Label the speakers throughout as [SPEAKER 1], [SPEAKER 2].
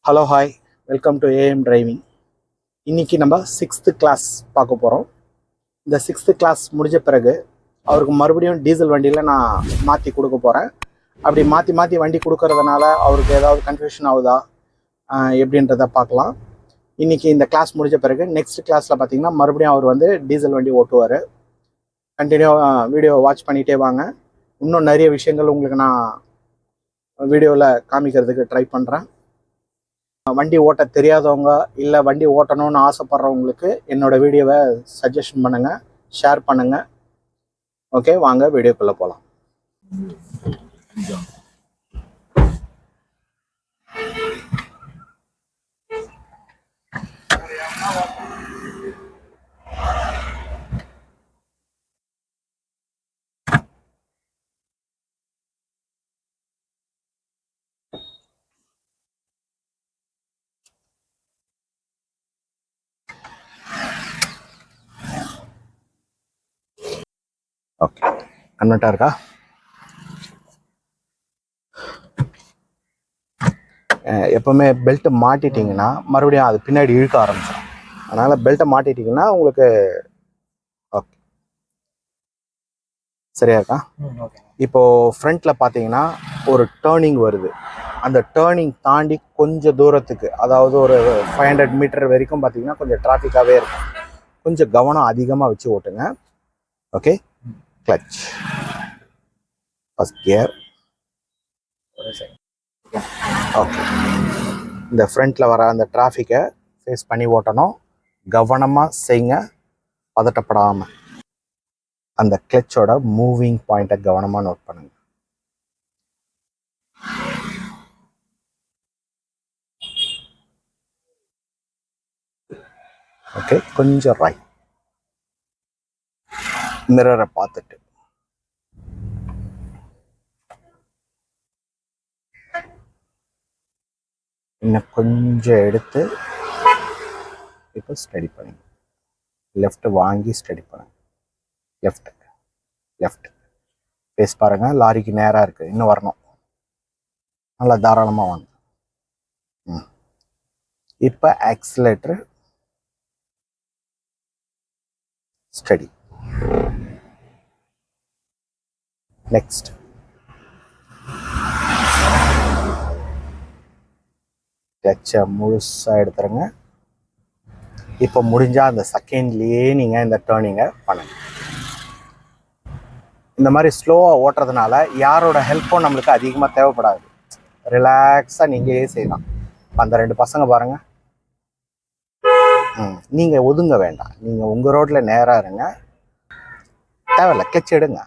[SPEAKER 1] Hello hi, welcome to AM driving. இன்றைக்கி நம்ம 6th class பார்க்க போகிறோம். இந்த 6th கிளாஸ் முடிஞ்ச பிறகு அவருக்கு மறுபடியும் டீசல் வண்டியில் நான் மாற்றி கொடுக்க போகிறேன். அப்படி மாற்றி மாற்றி வண்டி கொடுக்கறதுனால அவருக்கு ஏதாவது கன்ஃபியூஷன் ஆகுதா எப்படின்றத பார்க்கலாம். இன்றைக்கி இந்த கிளாஸ் முடிஞ்ச பிறகு நெக்ஸ்ட் கிளாஸில் பார்த்திங்கன்னா மறுபடியும் அவர் வந்து டீசல் வண்டி ஓட்டுவார். கண்டினியூ வீடியோ வாட்ச் பண்ணிகிட்டே வாங்க. இன்னும் நிறைய விஷயங்கள் உங்களுக்கு நான் வீடியோவில் காமிக்கிறதுக்கு ட்ரை பண்ணுறேன். வண்டி ஓட்ட தெரியாதவங்க இல்லை வண்டி ஓட்டணும்னு ஆசைப்படுறவங்களுக்கு என்னோட வீடியோவை சஜஷன் பண்ணுங்கள், ஷேர் பண்ணுங்கள். ஓகே, வாங்க வீடியோக்குள்ளே போகலாம். ஓகே, கன்வெர்ட்டாக இருக்கா? எப்போவுமே பெல்ட்டை மாட்டிட்டிங்கன்னா மறுபடியும் அது பின்னாடி இழுக்க ஆரம்பிச்சிடும். அதனால் பெல்ட்டை மாட்டிட்டிங்கன்னா உங்களுக்கு ஓகே சரியா இருக்கா? இப்போது ஃப்ரண்ட்டில் பார்த்தீங்கன்னா ஒரு டேர்னிங் வருது. அந்த டேர்னிங் தாண்டி கொஞ்சம் தூரத்துக்கு, அதாவது ஒரு 500 மீட்டர் வரைக்கும் பார்த்தீங்கன்னா கொஞ்சம் டிராஃபிக்காகவே இருக்கும். கொஞ்சம் கவனம் அதிகமாக வச்சு ஓட்டுங்க. Okay, clutch, first gear. Okay, இந்த ஃப்ரண்ட்டில் வர அந்த டிராஃபிக்கை ஃபேஸ் பண்ணி ஓட்டணும். கவனமாக செய்யுங்க, பதட்டப்படாமல். அந்த கிளச்சோட மூவிங் பாயிண்ட்டை கவனமாக நோட் பண்ணுங்க. ஓகே, கொஞ்சம் ரைட். மிரரை பார்த்துட்டு இன்னும் கொஞ்சம் எடுத்து இப்போ ஸ்டடி பண்ணுங்க. லெஃப்ட் வாங்கி ஸ்டடி பண்ணுங்க. லெஃப்ட் ஃபேஸ் பாருங்க. லாரிக்கு நேராக இருக்குது, இன்னும் வரணும். நல்லா தாராளமாக வாங்க. இப்போ ஆக்சிலேட்டர் ஸ்டடி. நெக்ஸ்ட் கிளச்சை முழுசாக எடுத்துருங்க. இப்போ முடிஞ்சால் அந்த செகண்ட்லேயே நீங்கள் இந்த டேர்னிங்கை பண்ணுங்க. இந்த மாதிரி ஸ்லோவாக ஓட்டுறதுனால யாரோட ஹெல்ப்பும் நம்மளுக்கு அதிகமாக தேவைப்படாது. ரிலாக்ஸாக நீங்களே செய்யலாம். அந்த 2 பசங்க பாருங்கள். நீங்கள் ஒதுங்க வேண்டாம், நீங்கள் உங்கள் ரோட்டில் நேராக இருங்க. தேவையில்லை, கிளச் எடுங்க.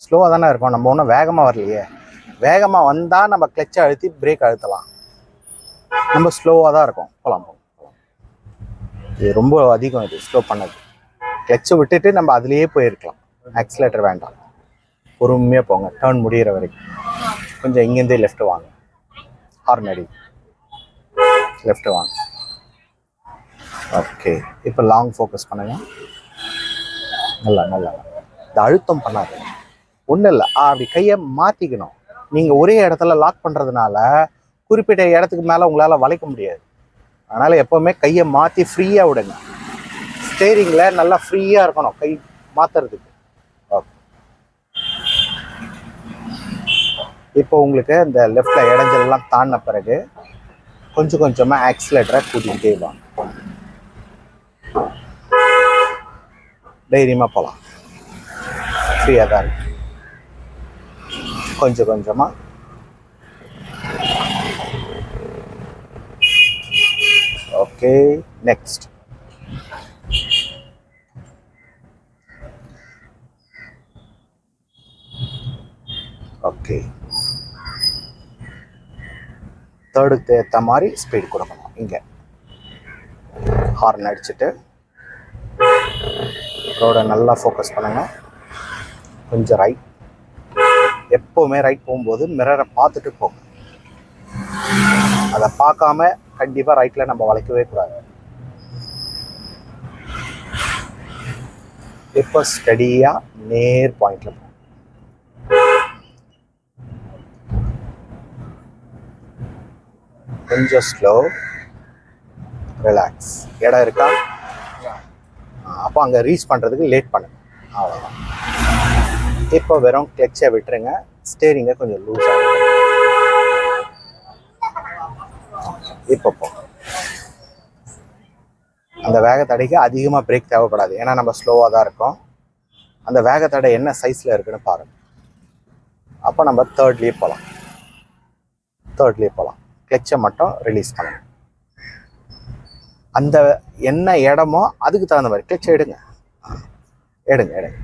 [SPEAKER 1] ஸ்லோவாக தானே இருக்கும், நம்ம ஒன்றும் வேகமாக வரலையே. வேகமாக வந்தால் நம்ம கிளச்சை அழுத்தி பிரேக் அழுத்தலாம். நம்ம ஸ்லோவாக தான் இருக்கும். போகலாம். இது ரொம்ப அதிகம், இது ஸ்லோ பண்ணது. கிளச்சை விட்டுட்டு நம்ம அதுலேயே போயிருக்கலாம். ஆக்சிலேட்டர் வேண்டாம், பொறுமையாக போங்க டேர்ன் முடிகிற வரைக்கும். கொஞ்சம் இங்கேருந்தே லெஃப்ட் வாங்க. ஹார்ன் அடி, லெஃப்ட் வாங்க. ஓகே, இப்போ லாங் ஃபோக்கஸ் பண்ணுங்க. நல்லா இந்த அழுத்தம் பண்ணாது, ஒன்றும் இல்லை. அப்படி கையை மாற்றிக்கணும். நீங்கள் ஒரே இடத்துல லாக் பண்ணுறதுனால குறிப்பிட்ட இடத்துக்கு மேலே உங்களால் வளைக்க முடியாது. அதனால் எப்போவுமே கையை மாற்றி ஃப்ரீயாக விடுங்க. ஸ்டேரிங்கில் நல்லா ஃப்ரீயாக இருக்கணும் கை மாற்றுறதுக்கு. ஓகே, இப்போ உங்களுக்கு இந்த லெஃப்டில் இடைஞ்சல்லாம் தாண்டின பிறகு கொஞ்சம் கொஞ்சமாக ஆக்சிலேட்டரை கூட்டிகிட்டே வாங்க. தைரியமாக போகலாம், ஃப்ரீயாக தான் இருக்கு. கொஞ்சம் கொஞ்சமாக ஓகே. நெக்ஸ்ட் ஓகே, தேர்டுக்கு ஏற்ற மாதிரி ஸ்பீட் கொடுக்கணும். இங்கே ஹார்ன் அடிச்சுட்டு ரோடை நல்லா ஃபோக்கஸ் பண்ணுங்க. கொஞ்சம் ரைட். எப்போவுமே ரைட் போகும்போது மிரரை பார்த்துட்டு போங்க. அதை பார்க்காம கண்டிப்பாக ரைட்டில் நம்ம வளைக்கவே கூடாது. இப்போ ஸ்டடியாக நேர் பாயிண்டில் போகும். கொஞ்சம் ஸ்லோ, ரிலாக்ஸ். இடம் இருக்கா? அப்போ அங்கே ரீச் பண்ணுறதுக்கு லேட் பண்ணுங்க, அவ்வளோதான். இப்போ வெறும் கிளச்சை விட்டுருங்க, ஸ்டேரிங்கை கொஞ்சம் லூஸ் ஆகும். இப்போ அந்த வேகத்தடைக்கு அதிகமாக பிரேக் தேவைப்படாது, ஏன்னா நம்ம ஸ்லோவாக தான் இருக்கோம். அந்த வேகத்தடை என்ன சைஸில் இருக்குன்னு பாருங்கள். அப்போ நம்ம தேர்ட்லேயே போகலாம். கிளச்சை மட்டும் ரிலீஸ் பண்ணணும். அந்த என்ன இடமோ அதுக்கு தகுந்த மாதிரி கிளச்சை எடுங்க.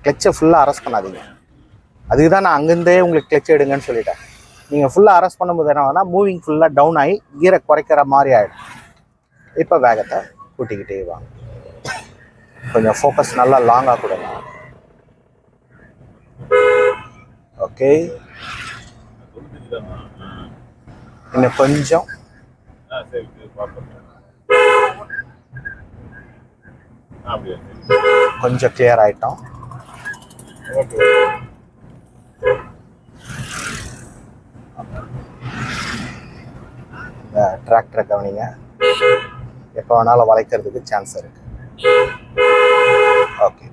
[SPEAKER 1] கிளச்சை ஃபுல்லாக அரெஸ்ட் பண்ணாதீங்க. அதுக்கு தான் நான் அங்கேருந்தே உங்களுக்கு கிளச் எடுங்கன்னு சொல்லிட்டேன். நீங்கள் ஃபுல்லாக அரெஸ்ட் பண்ணும்போது என்ன ஆகுனா மூவிங் ஃபுல்லாக டவுன் ஆகி கீரை குறைக்கிற மாதிரி ஆகிடும். இப்போ வேகத்தை கூட்டிக்கிட்டே வாங்க. கொஞ்சம் ஃபோக்கஸ் நல்லா லாங்காக கொடுங்க. ஓகே, இன்னும் கொஞ்சம். கொஞ்சம் கிளியர் ஆகிட்டோம். இந்த டிராக்டரை கவனிங்க, எப்போ வேணாலும் வளைக்கிறதுக்கு சான்ஸ் இருக்கு. ஓகே,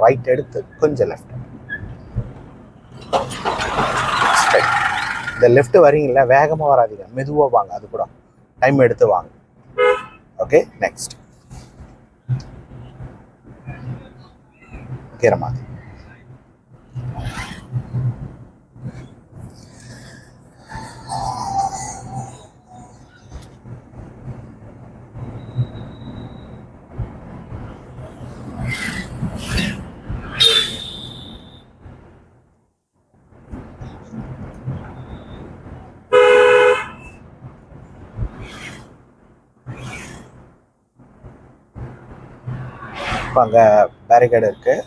[SPEAKER 1] ரைட் எடுத்து கொஞ்சம் லெஃப்ட். இந்த லெஃப்ட் வரீங்களா, வேகமாக வராதீங்க, மெதுவாக வாங்க. அது கூட டைம் எடுத்து வாங்க. ஓகே, நெக்ஸ்ட் கீரை மாதிரி. இப்போ அங்கே பேரிகேடு இருக்குது.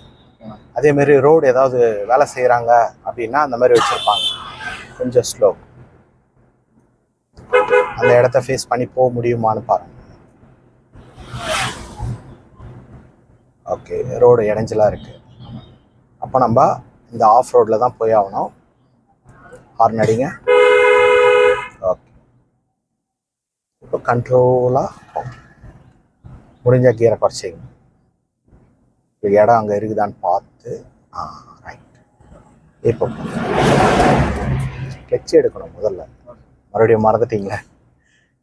[SPEAKER 1] அதேமாரி ரோடு ஏதாவது வேலை செய்கிறாங்க அப்படின்னா அந்த மாதிரி வச்சுருப்பாங்க. கொஞ்சம் ஸ்லோ. அந்த இடத்த ஃபேஸ் பண்ணி போக முடியுமான்னு பாருங்க. ஓகே, ரோடு இடைஞ்சலாக இருக்குது. அப்போ நம்ம இந்த ஆஃப் ரோடில் தான் போய் ஆகணும். ஹார்ன் அடிங்க. ஓகே, இப்போ கண்ட்ரோலாக முடிஞ்ச கீரை குறைச்சிங்க. இடம் அங்கே இருக்குதான்னு பார்த்து. ரைட். இப்போ கிளச் எடுக்கணும் முதல்ல. மறுபடியும் மறந்துட்டீங்களே.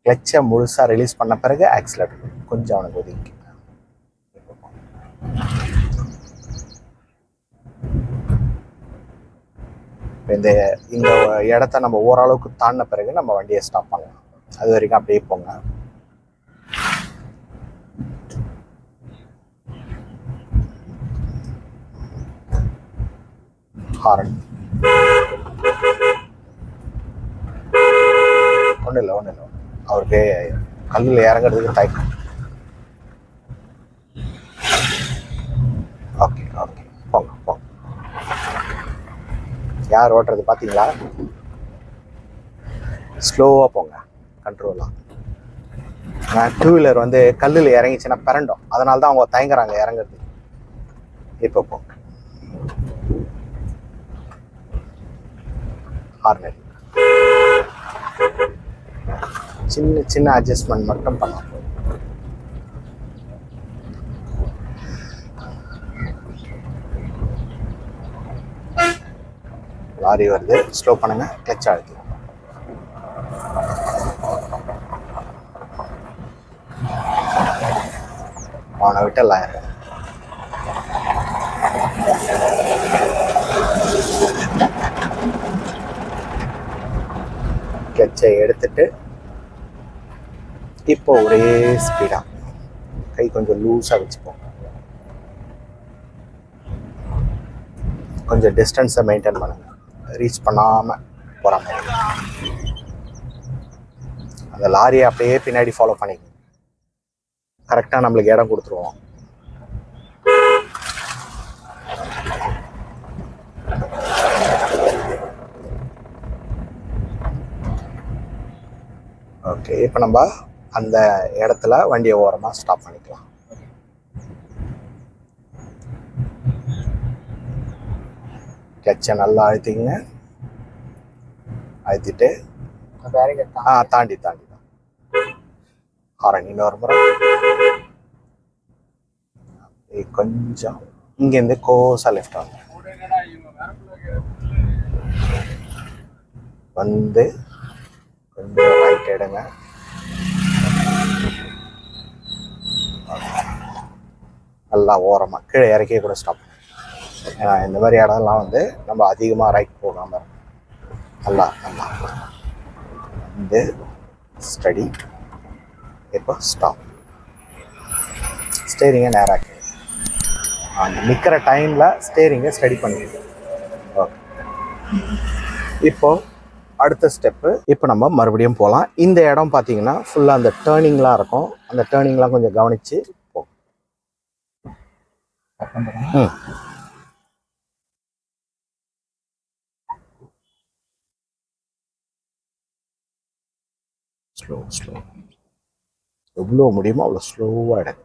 [SPEAKER 1] கிளச்சை முழுசாக ரிலீஸ் பண்ண பிறகு ஆக்சிலேட்டர் கொஞ்சம் அவனுக்கு ஒதுக்கி. இந்த இந்த இடத்த நம்ம ஓரளவுக்கு தாண்டின பிறகு நம்ம வண்டியை ஸ்டாப் பண்ணலாம். அது வரைக்கும் அப்படியே போங்க. ஹாரன் ஒன்றும் இல்லை. அவருக்கு கல்லில் இறங்குறதுக்கு தயக்கம். ஓகே, போங்க. யார் ஓட்டுறது பார்த்தீங்களா? ஸ்லோவாக போங்க, கண்ட்ரோலாக. டூ வீலர் வந்து கல்லில் இறங்கிச்சுன்னா பிறண்டும், அதனால தான் அவங்க தயங்குறாங்க இறங்குறது. இப்போ போங்க. ஹார்னர் சின்ன அட்ஜஸ்ட்மெண்ட் மட்டும் பண்ணலாம். லாரி வருது, ஸ்லோ பண்ணுங்க, கிளச் அழுத்தி. அவனை விட்டலாம். கிளச்சை எடுத்துட்டு இப்போ ஒரே ஸ்பீடா கை கொஞ்சம் லூஸாக வச்சுப்போம். கொஞ்சம் டிஸ்டன்ஸை மெயின்டைன் பண்ணுங்க, ரீச் பண்ணாமல் போகிற மாதிரி. அந்த லாரியை அப்படியே பின்னாடி ஃபாலோ பண்ணிக்கணும். கரெக்டாக நம்மளுக்கு இடம் கொடுத்துருவோம். ஓகே, இப்போ நம்ம அந்த இடத்துல வண்டியை ஓரமாக ஸ்டாப் பண்ணிக்கலாம். கிளச்சை நல்லா அழுத்திங்க. அழுத்திட்டு தாண்டி தான் ஹாரன் இன்னொரு முறை. கொஞ்சம் இங்கேருந்து கோஸா லெஃப்ட் வந்து கொஞ்சம் ரைட் எடுங்க. நல்லா ஓரமாக கீழே இறக்கிய கூட ஸ்டாப். ஏன்னா இந்த மாதிரி இடம்லாம் வந்து நம்ம அதிகமாக ரைட் போகாமல் இருக்கும். நல்லா நல்லா வந்து ஸ்டடி. இப்போ ஸ்டாப். ஸ்டேரிங்கை நேராக அந்த நிற்கிற டைமில் ஸ்டேரிங்கை ஸ்டடி பண்ணிடுது. ஓகே, இப்போது அடுத்த ஸ்டெப்பு. இப்போ நம்ம மறுபடியும் போகலாம். இந்த இடம் பார்த்தீங்கன்னா ஃபுல்லாக அந்த டேர்னிங்லாம் இருக்கும். அந்த டேர்னிங்லாம் கொஞ்சம் கவனித்து போகும். ஸ்லோ ஸ்லோ, எவ்வளோ முடியுமோ அவ்வளோ ஸ்லோவாக எடுங்க.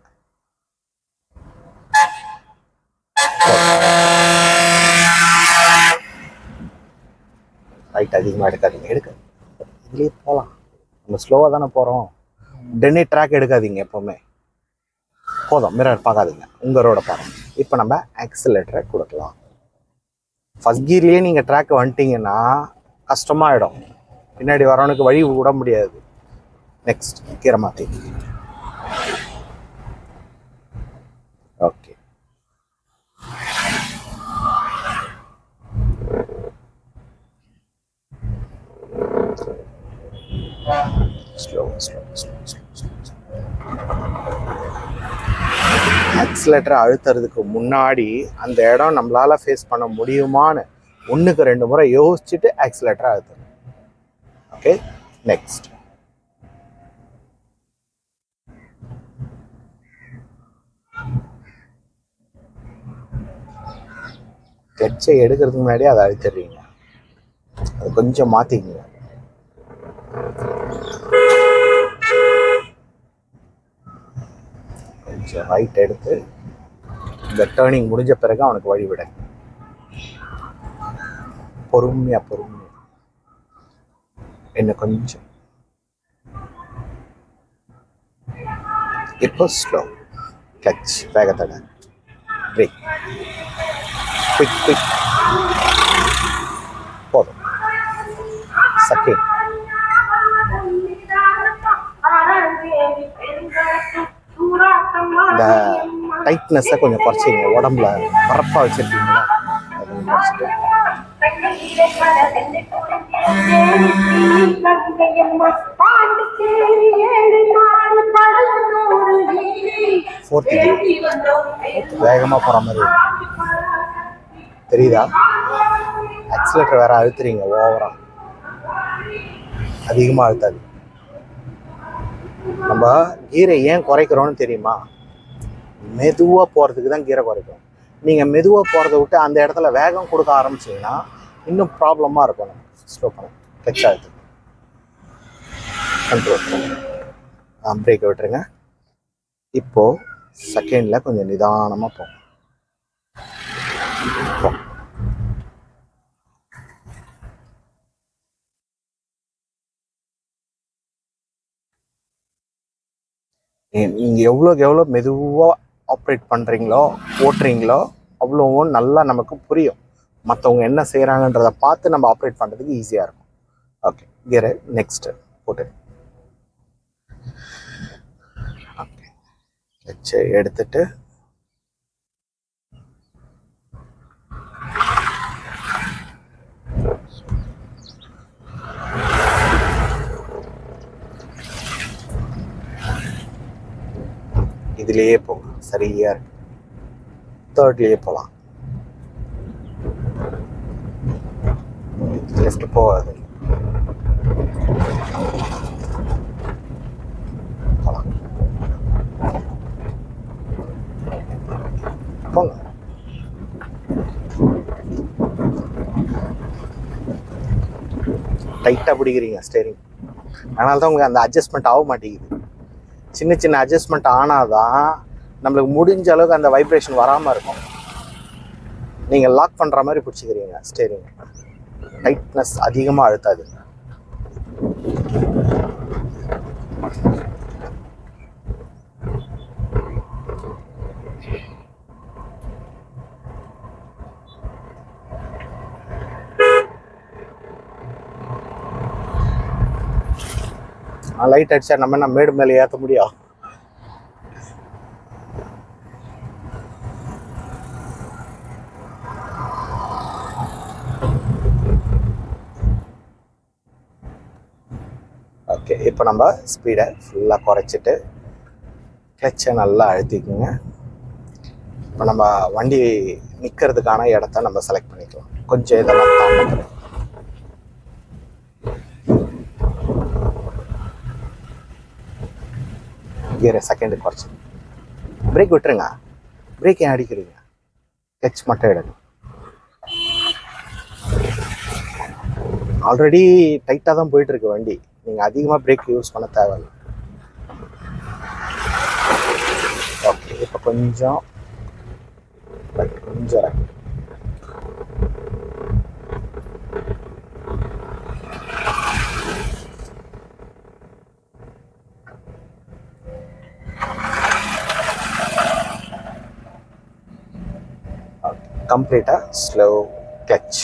[SPEAKER 1] ரைட் அதிகமாக எடுக்காதீங்க. இதுலேயே போகலாம். நம்ம ஸ்லோவாக தானே போகிறோம். டென்னி ட்ராக் எடுக்காதீங்க எப்போவுமே. போதும், மிரர் பார்க்காதீங்க, உங்கள் ரோட பாருங்க. இப்போ நம்ம ஆக்சிலேட்டரை கொடுக்கலாம். ஃபஸ்ட் கியர்லேயே நீங்கள் ட்ராக் வந்துட்டீங்கன்னா கஷ்டமாகிடும். பின்னாடி வரவனுக்கு வழி விட முடியாது. நெக்ஸ்ட் கீரை மாற்றி. Okay, slow slow slow slow slow. ஆக்சிலேட்டரை அழுத்துறதுக்கு முன்னாடி அந்த இடம் நம்மளால ஃபேஸ் பண்ண முடியுமான்னு 1க்கு 2 முறை யோசிச்சுட்டு ஆக்சிலேட்டரை அழுத்தணும். Okay, next. கிளட்சை எடுக்கிறதுக்கு முன்னாடி அதை அழுத்திடுறீங்க. அது கொஞ்சம் மாற்றிக்கங்க. கொஞ்சம் ரைட் எடுத்து இந்த டேர்னிங் முடிஞ்ச பிறகு அவனுக்கு வழி விட பொறுமையாக பொறுமையாக. என்ன கொஞ்சம். இப்போ ஸ்லோ. கிளட்ச் வேகத்தடை. பிரேக். Quick quick. போதும். செகண்ட். இந்த டைட்னஸை கொஞ்சம் குறைச்சிங்க. உடம்புல பரப்பாக வச்சுருக்கீங்களா, அதை கொஞ்சம் குறைச்சிட்டு. ஃபோர்த்து வேகமாக போகிற மாதிரி தெரியுதா? ஆக்சிலேட்டர் வேற அழுத்துறீங்க ஓவரா. அதிகமாக அழுத்தாது. நம்ம கீரை ஏன் குறைக்கிறோன்னு தெரியுமா? மெதுவாக போகிறதுக்கு தான் கீரை குறைக்கும். நீங்கள் மெதுவாக போகிறத விட்டு அந்த இடத்துல வேகம் கொடுக்க ஆரம்பிச்சிங்கன்னா இன்னும் ப்ராப்ளமாக இருக்கும். நம்ம ஸ்லோ பண்ண கிளட்ச் ஆகுது. கண்ட்ரோல். பிரேக்கை விட்டுருங்க. இப்போது செகண்டில் கொஞ்சம் நிதானமாக போகும். நீங்கள் எவ்வளோக்கு எவ்வளோ மெதுவாக ஆப்ரேட் பண்ணுறீங்களோ ஓட்டுறீங்களோ அவ்வளோவும் நல்லா நமக்கு புரியும். மற்றவங்க என்ன செய்கிறாங்கன்றதை பார்த்து நம்ம ஆப்ரேட் பண்ணுறதுக்கு ஈஸியாக இருக்கும். ஓகே, கியரை நெக்ஸ்ட்டு போட்டு ஓகே வச்சு எடுத்துட்டு இதுலேயே போகலாம். சரியா இருக்கு. தேர்ட்லேயே போகலாம். லெஃப்ட் போகாது. போகலாம். போங்க. டைட்டாக பிடிக்கிறீங்க ஸ்டேரிங். அதனால தான் உங்களுக்கு அந்த அட்ஜஸ்ட்மெண்ட் ஆக மாட்டேங்குது. சின்ன சின்ன அட்ஜஸ்ட்மெண்ட் ஆனால் தான் நம்மளுக்கு முடிஞ்ச அளவுக்கு அந்த வைப்ரேஷன் வராமல் இருக்கும். நீங்கள் லாக் பண்ணுற மாதிரி பிடிச்சிக்கிறீங்க ஸ்டேரிங். டைட்னஸ் அதிகமாக அழுத்தாது. லைட் அடிச்சா நம்ம என்ன மேடு மேலே ஏற்ற முடியும்? ஓகே, இப்போ நம்ம ஸ்பீடை ஃபுல்லாக குறைச்சிட்டு கிளச்சை நல்லா அழுத்திக்குங்க. இப்போ நம்ம வண்டி நிற்கிறதுக்கான இடத்த நம்ம செலக்ட் பண்ணிக்கலாம். கொஞ்சம் இதெல்லாம் தாண்டி கியரை செகண்டு குறைச்சி பிரேக் விட்டுருங்க. பிரேக் ஏன் அடிக்கிறீங்க? கிளச் மட்டும் எடுங்க. ஆல்ரெடி டைட்டாக தான் போயிட்டுருக்கு வண்டி, நீங்கள் அதிகமாக பிரேக் யூஸ் பண்ண தேவையில்லை. ஓகே, இப்போ கொஞ்சம் கம்ப்ளீட்டாக ஸ்லோ கிளச்.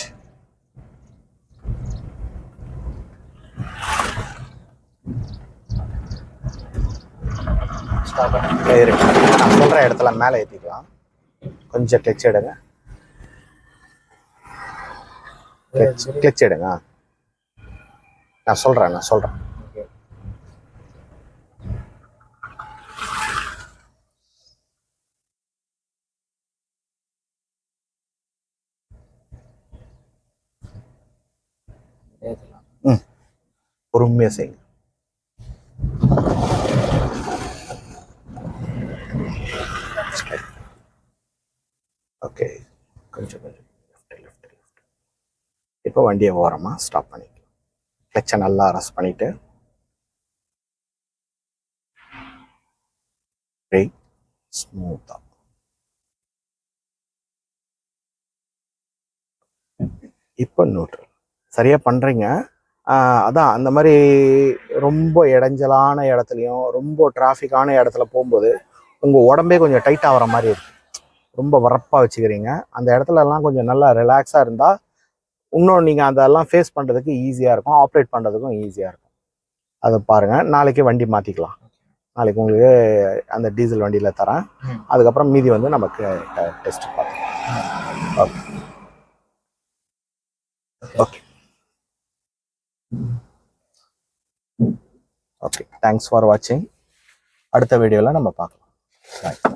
[SPEAKER 1] நான் சொல்கிற இடத்துல மேலே ஏற்றிக்கலாம். கொஞ்சம் கிளச் எடுங்க. கிளச் எடுங்க. நான் சொல்கிறேன். பொறுமையாக செய்யுங்க. ஓகே, கொஞ்சம் லெஃப்ட். இப்போ வண்டியை ஓரமாக ஸ்டாப் பண்ணிக்கலாம். கிளச்சை நல்லா அரெஸ்ட் பண்ணிவிட்டு பிரேக் ஸ்மூத்தாக. இப்போ நியூட்ரல் சரியாக பண்ணுறீங்க. அதான் அந்த மாதிரி ரொம்ப இடைஞ்சலான இடத்துலையும் ரொம்ப டிராஃபிக்கான இடத்துல போகும்போது உங்கள் உடம்பே கொஞ்சம் டைட் ஆகிற மாதிரி இருக்கும். ரொம்ப வரப்பாக வச்சுக்கிறீங்க. அந்த இடத்துலலாம் கொஞ்சம் நல்லா ரிலாக்ஸாக இருந்தால் இன்னும் நீங்கள் அதெல்லாம் ஃபேஸ் பண்ணுறதுக்கு ஈஸியாக இருக்கும், ஆப்ரேட் பண்ணுறதுக்கும் ஈஸியாக இருக்கும். அதை பாருங்கள். நாளைக்கு வண்டி மாற்றிக்கலாம். நாளைக்கு உங்களுக்கு அந்த டீசல் வண்டியில் தரேன். அதுக்கப்புறம் மீதி வந்து நமக்கு டெஸ்ட் பார்த்துக்கலாம். Okay okay okay, thanks for வாட்சிங். அடுத்த வீடியோவில் நம்ம பார்க்கலாம். பாய்.